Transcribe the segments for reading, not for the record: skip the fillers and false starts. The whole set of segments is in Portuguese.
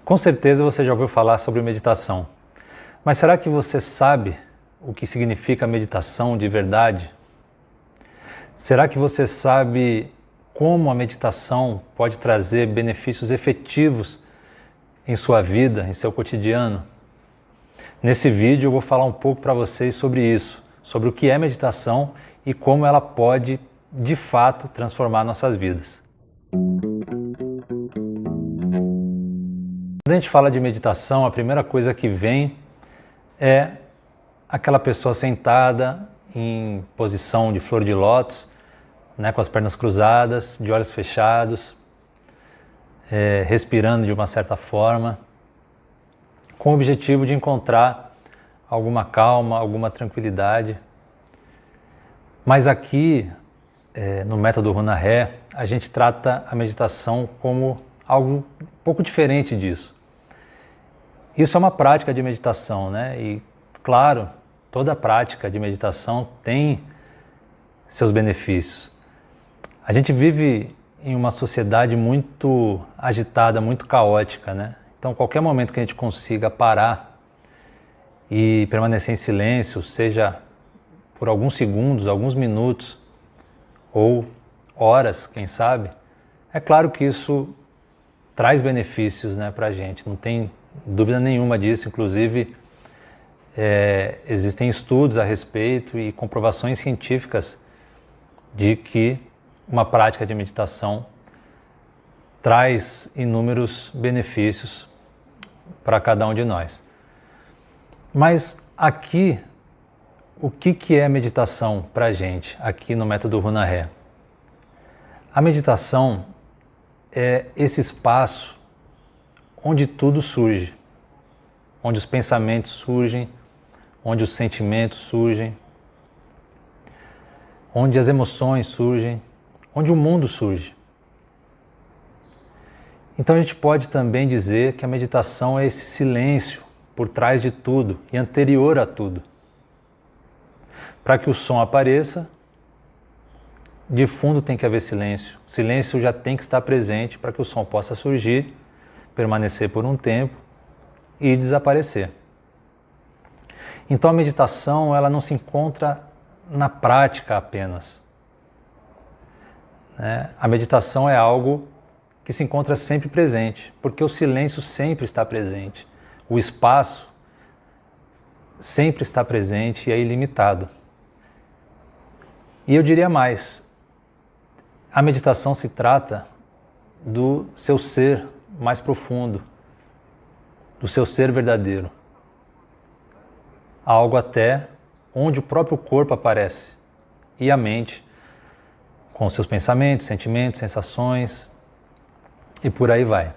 Com certeza você já ouviu falar sobre meditação, mas será que você sabe o que significa meditação de verdade? Será que você sabe como a meditação pode trazer benefícios efetivos em sua vida, em seu cotidiano? Nesse vídeo eu vou falar um pouco para vocês sobre isso, sobre o que é meditação e como ela pode, de fato, transformar nossas vidas. Quando a gente fala de meditação, a primeira coisa que vem é aquela pessoa sentada em posição de flor de lótus, com as pernas cruzadas, de olhos fechados, respirando de uma certa forma, com o objetivo de encontrar alguma calma, alguma tranquilidade. Mas aqui, no método Runa Ré, a gente trata a meditação como algo um pouco diferente disso. Isso é uma prática de meditação, E, claro, toda prática de meditação tem seus benefícios. A gente vive em uma sociedade muito agitada, muito caótica, Então, qualquer momento que a gente consiga parar e permanecer em silêncio, seja por alguns segundos, alguns minutos ou horas, quem sabe, é claro que isso traz benefícios para a gente, não tem dúvida nenhuma disso. Inclusive, existem estudos a respeito e comprovações científicas de que uma prática de meditação traz inúmeros benefícios para cada um de nós. Mas aqui, o que é meditação para a gente, aqui no método Runa Ré? A meditação é esse espaço onde tudo surge, onde os pensamentos surgem, onde os sentimentos surgem, onde as emoções surgem, onde o mundo surge. Então a gente pode também dizer que a meditação é esse silêncio por trás de tudo e anterior a tudo. Para que o som apareça, de fundo tem que haver silêncio. O silêncio já tem que estar presente para que o som possa surgir, permanecer por um tempo e desaparecer. Então a meditação, ela não se encontra na prática apenas. A meditação é algo que se encontra sempre presente, porque o silêncio sempre está presente, o espaço sempre está presente e é ilimitado. E eu diria mais, a meditação se trata do seu ser mais profundo, do seu ser verdadeiro. Algo até onde o próprio corpo aparece e a mente, com seus pensamentos, sentimentos, sensações e por aí vai.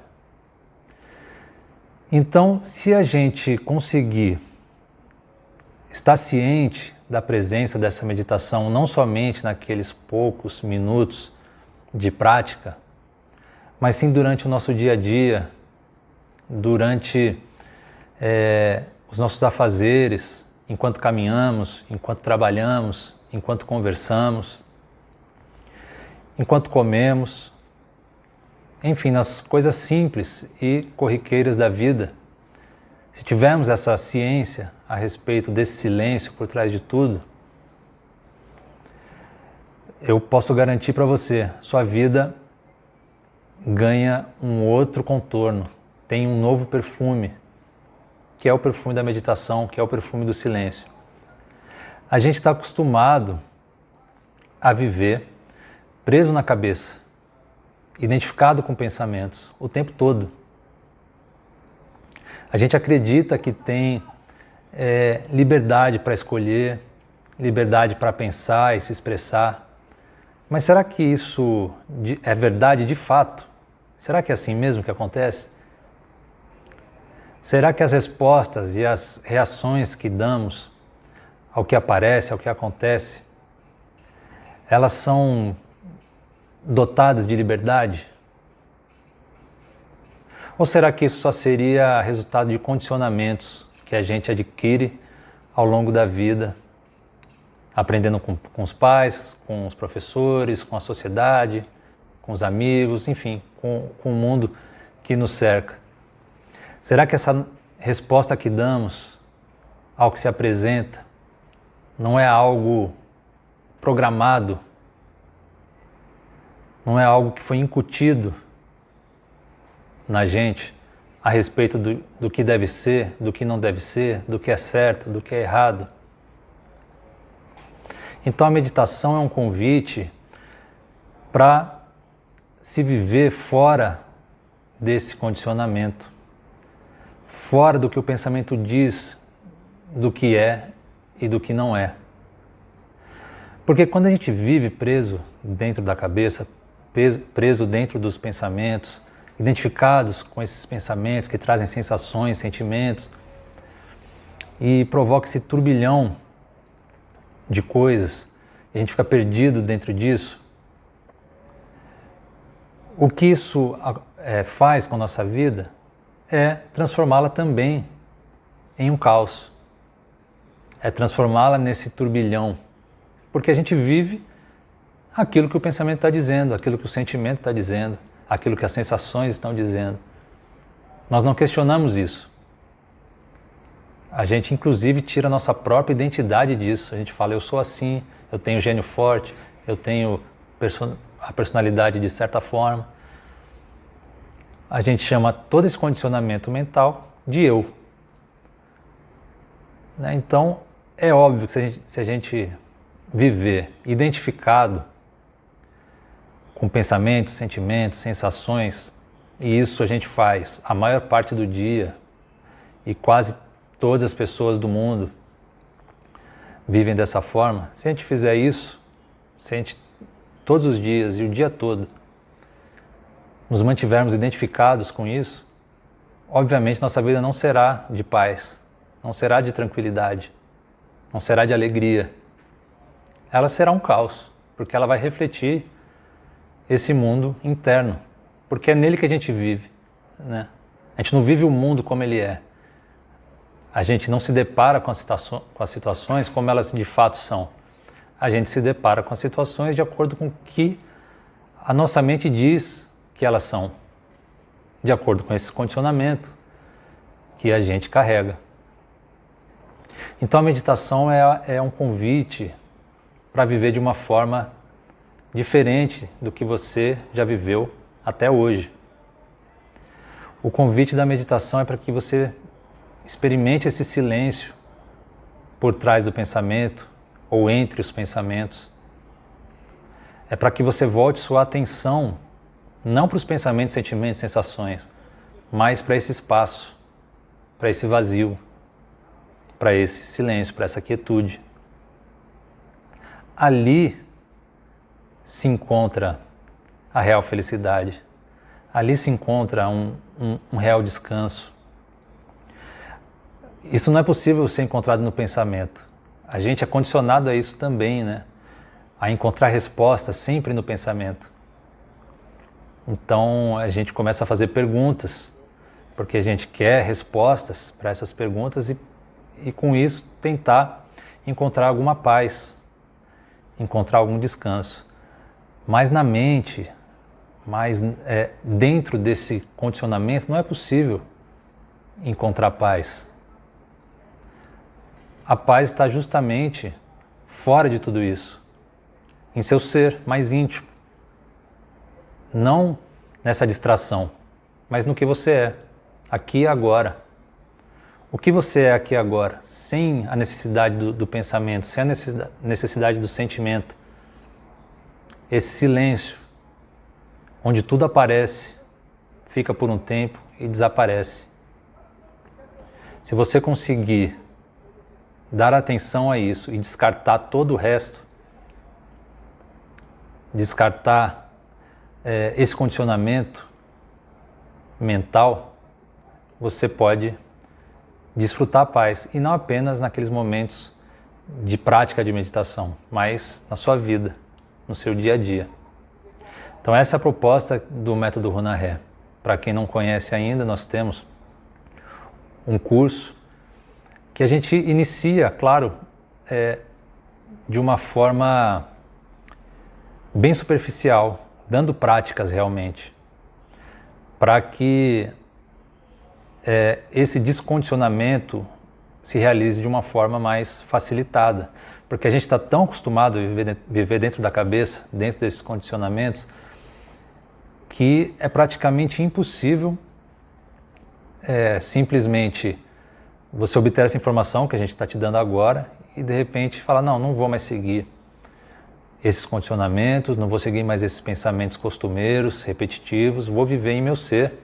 Então, se a gente conseguir estar ciente da presença dessa meditação, não somente naqueles poucos minutos de prática, mas sim durante o nosso dia a dia, durante os nossos afazeres, enquanto caminhamos, enquanto trabalhamos, enquanto conversamos, enquanto comemos, enfim, nas coisas simples e corriqueiras da vida. Se tivermos essa ciência a respeito desse silêncio por trás de tudo, eu posso garantir para você, sua vida ganha um outro contorno, tem um novo perfume, que é o perfume da meditação, que é o perfume do silêncio. A gente está acostumado a viver preso na cabeça, identificado com pensamentos o tempo todo. A gente acredita que tem liberdade para escolher, liberdade para pensar e se expressar. Mas será que isso é verdade de fato? Será que é assim mesmo que acontece? Será que as respostas e as reações que damos ao que aparece, ao que acontece, elas são dotadas de liberdade? Ou será que isso só seria resultado de condicionamentos que a gente adquire ao longo da vida, aprendendo com os pais, com os professores, com a sociedade, com os amigos, enfim, com o mundo que nos cerca? Será que essa resposta que damos ao que se apresenta não é algo programado? Não é algo que foi incutido na gente a respeito do que deve ser, do que não deve ser, do que é certo, do que é errado? Então a meditação é um convite para se viver fora desse condicionamento, fora do que o pensamento diz do que é e do que não é. Porque quando a gente vive preso dentro da cabeça, preso dentro dos pensamentos, identificados com esses pensamentos que trazem sensações, sentimentos, e provoca esse turbilhão de coisas, e a gente fica perdido dentro disso, o que isso faz com a nossa vida é transformá-la também em um caos, é transformá-la nesse turbilhão, porque a gente vive aquilo que o pensamento está dizendo, aquilo que o sentimento está dizendo, aquilo que as sensações estão dizendo. Nós não questionamos isso. A gente, inclusive, tira a nossa própria identidade disso. A gente fala, eu sou assim, eu tenho gênio forte, eu tenho a personalidade de certa forma. A gente chama todo esse condicionamento mental de eu. Né? Então, é óbvio que se a gente viver identificado com pensamentos, sentimentos, sensações, e isso a gente faz a maior parte do dia, e quase todas as pessoas do mundo vivem dessa forma. Se a gente fizer isso, se a gente todos os dias e o dia todo nos mantivermos identificados com isso, obviamente nossa vida não será de paz, não será de tranquilidade, não será de alegria. Ela será um caos, porque ela vai refletir esse mundo interno, porque é nele que a gente vive, né? A gente não vive o mundo como ele é. A gente não se depara com as situações como elas de fato são. A gente se depara com as situações de acordo com o que a nossa mente diz que elas são, de acordo com esse condicionamento que a gente carrega. Então a meditação é um convite para viver de uma forma diferente do que você já viveu até hoje. O convite da meditação é para que você experimente esse silêncio por trás do pensamento ou entre os pensamentos. É para que você volte sua atenção não para os pensamentos, sentimentos, sensações, mas para esse espaço, para esse vazio, para esse silêncio, para essa quietude. Ali se encontra a real felicidade. Ali se encontra um real descanso. Isso não é possível ser encontrado no pensamento. A gente é condicionado a isso também, né? A encontrar respostas sempre no pensamento. Então a gente começa a fazer perguntas, porque a gente quer respostas para essas perguntas e com isso tentar encontrar alguma paz, encontrar algum descanso. Mas na mente, dentro desse condicionamento, não é possível encontrar paz. A paz está justamente fora de tudo isso, em seu ser mais íntimo. Não nessa distração, mas no que você é, aqui e agora. O que você é aqui e agora, sem a necessidade do pensamento, sem a necessidade do sentimento. Esse silêncio, onde tudo aparece, fica por um tempo e desaparece. Se você conseguir dar atenção a isso e descartar todo o resto, descartar esse condicionamento mental, você pode desfrutar a paz, e não apenas naqueles momentos de prática de meditação, mas na sua vida, no seu dia a dia. Então essa é a proposta do método Runa Ré. Para quem não conhece ainda, nós temos um curso que a gente inicia, claro, de uma forma bem superficial, dando práticas realmente, para que esse descondicionamento se realize de uma forma mais facilitada. Porque a gente está tão acostumado a viver dentro da cabeça, dentro desses condicionamentos, que é praticamente impossível simplesmente você obter essa informação que a gente está te dando agora e de repente falar, não vou mais seguir esses condicionamentos, não vou seguir mais esses pensamentos costumeiros, repetitivos, vou viver em meu ser,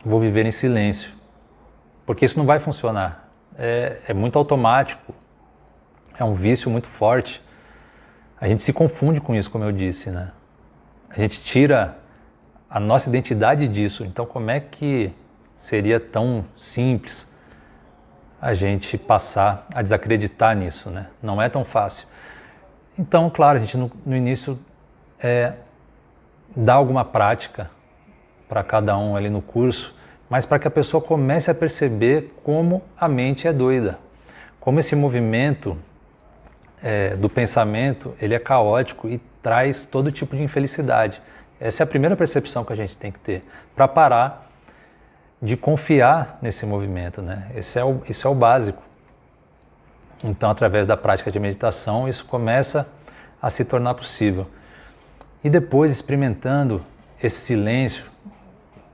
vou viver em silêncio. Porque isso não vai funcionar. É muito automático, é um vício muito forte. A gente se confunde com isso, como eu disse, né? A gente tira a nossa identidade disso. Então, como é que seria tão simples a gente passar a desacreditar nisso, né? Não é tão fácil. Então, claro, a gente no início dá alguma prática para cada um ali no curso, mas para que a pessoa comece a perceber como a mente é doida, como esse movimento do pensamento ele é caótico e traz todo tipo de infelicidade. Essa é a primeira percepção que a gente tem que ter para parar de confiar nesse movimento, né? Isso é o básico. Então, através da prática de meditação, isso começa a se tornar possível. E depois, experimentando esse silêncio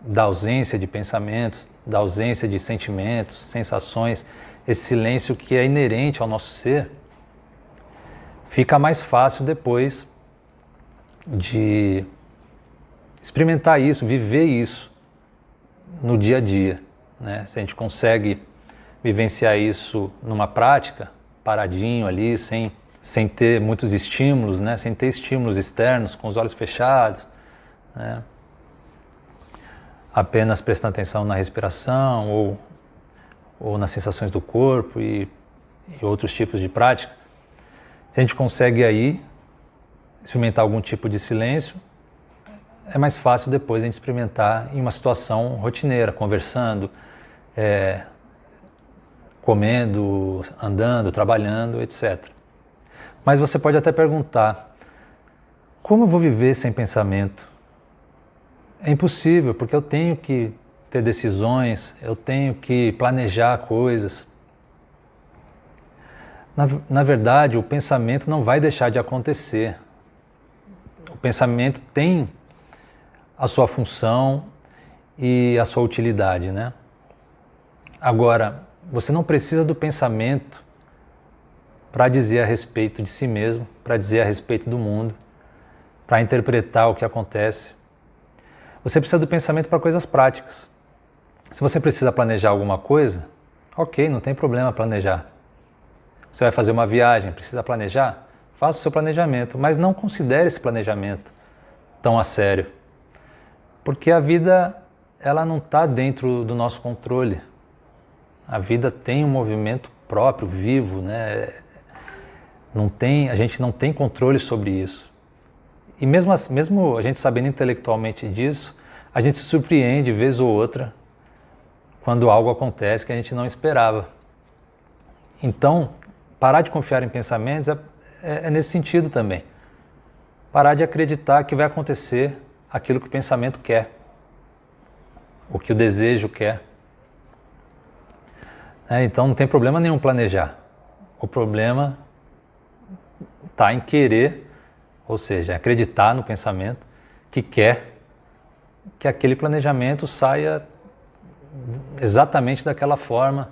da ausência de pensamentos, da ausência de sentimentos, sensações, esse silêncio que é inerente ao nosso ser, fica mais fácil depois de experimentar isso, viver isso no dia a dia, né? Se a gente consegue vivenciar isso numa prática, paradinho ali, sem ter muitos estímulos, né? Sem ter estímulos externos, com os olhos fechados, né? Apenas prestando atenção na respiração ou nas sensações do corpo e outros tipos de prática. Se a gente consegue aí experimentar algum tipo de silêncio, é mais fácil depois a gente experimentar em uma situação rotineira, conversando, comendo, andando, trabalhando, etc. Mas você pode até perguntar, como eu vou viver sem pensamento? É impossível, porque eu tenho que ter decisões, eu tenho que planejar coisas. Na verdade, o pensamento não vai deixar de acontecer. O pensamento tem a sua função e a sua utilidade, né? Agora, você não precisa do pensamento para dizer a respeito de si mesmo, para dizer a respeito do mundo, para interpretar o que acontece. Você precisa do pensamento para coisas práticas. Se você precisa planejar alguma coisa, ok, não tem problema planejar. Você vai fazer uma viagem, precisa planejar? Faça o seu planejamento, mas não considere esse planejamento tão a sério. Porque a vida, ela não está dentro do nosso controle. A vida tem um movimento próprio, vivo, né? A gente não tem controle sobre isso. E mesmo a gente sabendo intelectualmente disso, a gente se surpreende vez ou outra quando algo acontece que a gente não esperava. Então, parar de confiar em pensamentos é nesse sentido também. Parar de acreditar que vai acontecer aquilo que o pensamento quer, o que o desejo quer. Então não tem problema nenhum planejar. O problema está em querer, ou seja, acreditar no pensamento que quer que aquele planejamento saia exatamente daquela forma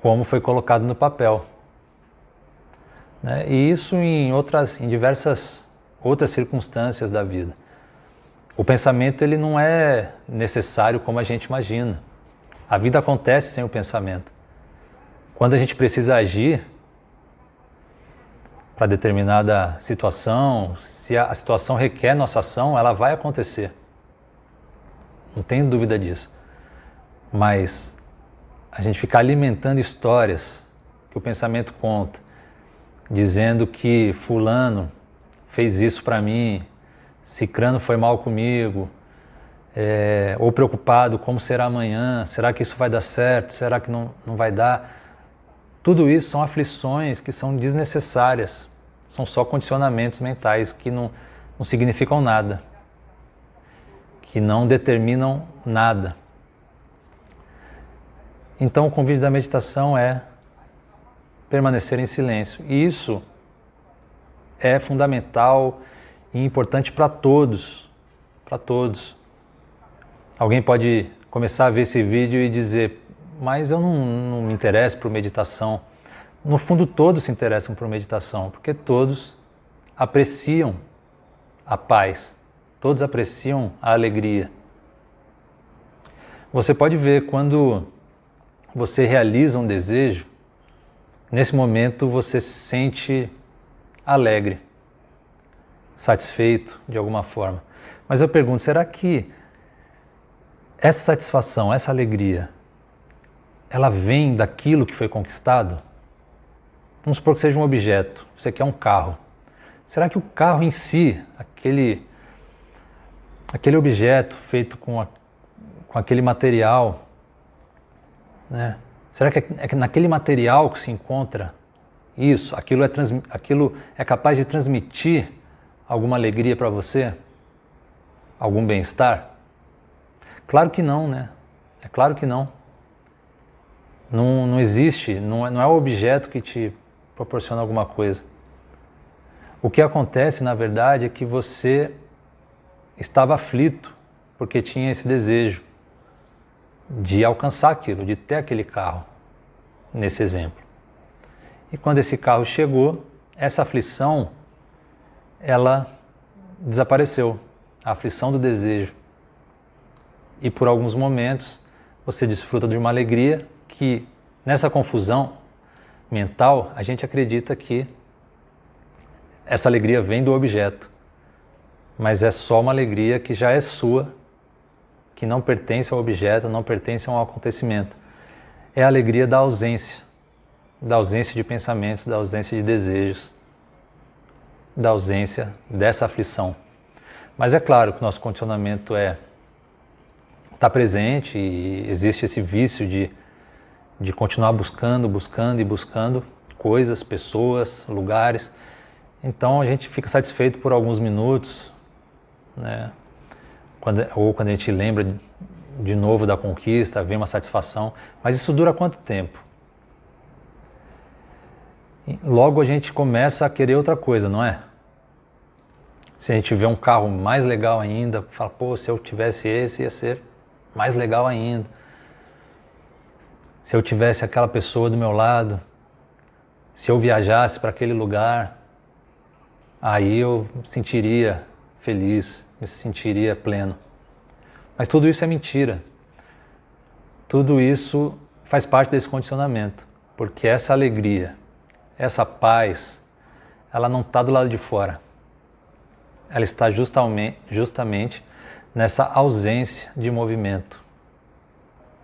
como foi colocado no papel. E isso em diversas outras circunstâncias da vida. O pensamento ele não é necessário como a gente imagina. A vida acontece sem o pensamento. Quando a gente precisa agir para determinada situação, se a situação requer nossa ação, ela vai acontecer. Não tenho dúvida disso. Mas a gente ficar alimentando histórias que o pensamento conta, dizendo que fulano fez isso para mim, cicrano foi mal comigo, ou preocupado, como será amanhã, será que isso vai dar certo, será que não vai dar? Tudo isso são aflições que são desnecessárias, são só condicionamentos mentais que não significam nada, que não determinam nada. Então o convite da meditação é permanecer em silêncio. E isso é fundamental e importante para todos. Para todos. Alguém pode começar a ver esse vídeo e dizer, mas eu não me interesso por meditação. No fundo, todos se interessam por meditação, porque todos apreciam a paz, todos apreciam a alegria. Você pode ver quando você realiza um desejo, nesse momento você se sente alegre, satisfeito de alguma forma. Mas eu pergunto, será que essa satisfação, essa alegria, ela vem daquilo que foi conquistado? Vamos supor que seja um objeto, você quer um carro. Será que o carro em si, aquele objeto feito com aquele material, né? Será que é naquele material que se encontra isso? Aquilo é capaz de transmitir alguma alegria para você? Algum bem-estar? Claro que não, né? É claro que não. Não existe, não é o objeto que te proporciona alguma coisa. O que acontece, na verdade, é que você estava aflito porque tinha esse desejo de alcançar aquilo, de ter aquele carro, nesse exemplo. E quando esse carro chegou, essa aflição, ela desapareceu, a aflição do desejo. E por alguns momentos você desfruta de uma alegria que, nessa confusão mental, a gente acredita que essa alegria vem do objeto, mas é só uma alegria que já é sua, que não pertence ao objeto, não pertence a um acontecimento. É a alegria da ausência de pensamentos, da ausência de desejos, da ausência dessa aflição. Mas é claro que o nosso condicionamento está presente e existe esse vício de continuar buscando coisas, pessoas, lugares. Então a gente fica satisfeito por alguns minutos, né? Quando a gente lembra de novo da conquista, vem uma satisfação. Mas isso dura quanto tempo? Logo a gente começa a querer outra coisa, não é? Se a gente vê um carro mais legal ainda, fala, pô, se eu tivesse esse, ia ser mais legal ainda. Se eu tivesse aquela pessoa do meu lado, se eu viajasse para aquele lugar, aí eu me sentiria feliz, me sentiria pleno. Mas tudo isso é mentira. Tudo isso faz parte desse condicionamento, porque essa alegria, essa paz, ela não está do lado de fora. Ela está justamente nessa ausência de movimento,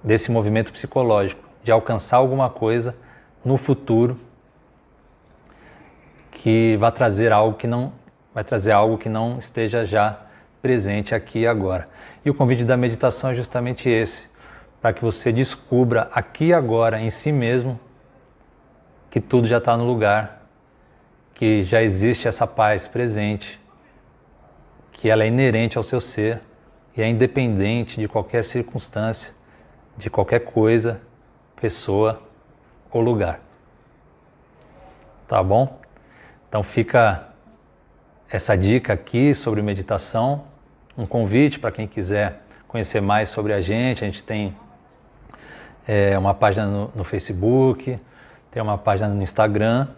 desse movimento psicológico, de alcançar alguma coisa no futuro que vai trazer algo que não esteja já presente aqui e agora. E o convite da meditação é justamente esse, para que você descubra aqui e agora em si mesmo que tudo já está no lugar, que já existe essa paz presente, que ela é inerente ao seu ser e é independente de qualquer circunstância, de qualquer coisa, pessoa ou lugar. Tá bom? Então fica essa dica aqui sobre meditação, um convite para quem quiser conhecer mais sobre a gente tem uma página no Facebook, tem uma página no Instagram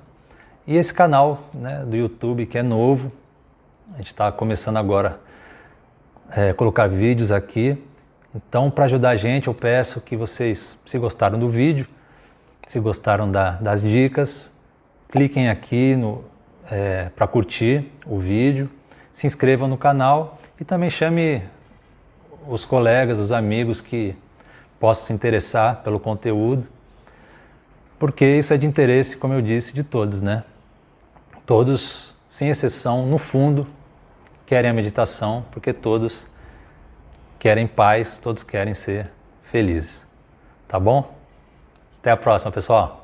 e esse canal, né, do YouTube que é novo. A gente está começando agora a colocar vídeos aqui. Então, para ajudar a gente, eu peço que vocês, se gostaram do vídeo, se gostaram das dicas, cliquem aqui para curtir o vídeo, se inscrevam no canal e também chame os colegas, os amigos que possam se interessar pelo conteúdo, porque isso é de interesse, como eu disse, de todos, né? Todos, sem exceção, no fundo, querem a meditação, porque todos querem paz, todos querem ser felizes. Tá bom? Até a próxima, pessoal!